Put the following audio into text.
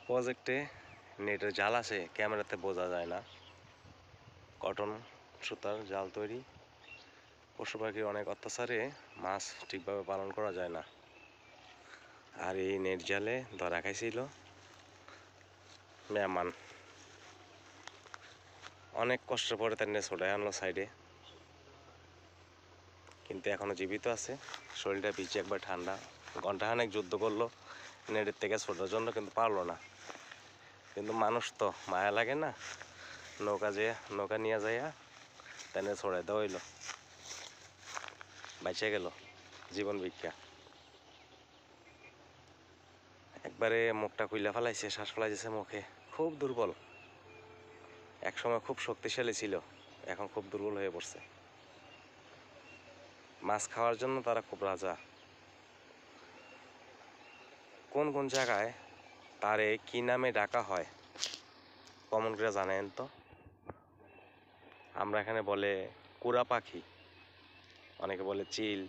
প্রজেক্টে নেটের জাল আছে, ক্যামেরাতে বোঝা যায় না। কটন সুতার জাল তৈরি। পশু পাখির অনেক অত্যাচারে মাছ ঠিকভাবে পালন করা যায় না। আর এই নেট জালে ধরা খাইছিল মেহমান। অনেক কষ্টের পরে তার নিয়ে ছুটাই আনলো সাইডে, কিন্তু এখনো জীবিত আছে। শরীরটা ভিজে একবার ঠান্ডা। ঘন্টাখানেক যুদ্ধ করলো নেটের থেকে ছোটার জন্য, কিন্তু পারলো না। কিন্তু মানুষ তো মায়া লাগে না, নৌকা নিয়ে যাইয়া তেনে ছড়াই দেওয়া হইলো, বাইচে গেল জীবন ভিক্ষা। একবারে মুখটা খুইলা ফেলাইছে, শ্বাস ফেলাইছে মুখে, খুব দুর্বল। একসময় খুব শক্তিশালী ছিল, এখন খুব দুর্বল হয়ে পড়ছে। মাছ খাওয়ার জন্য তারা খুব রাজা। কোন কোন জায়গায় তারে কি নামে ডাকা হয় কমন করে জানেন তো? আমরা এখানে বলে কুড়া পাখি, অনেকে বলে চিল।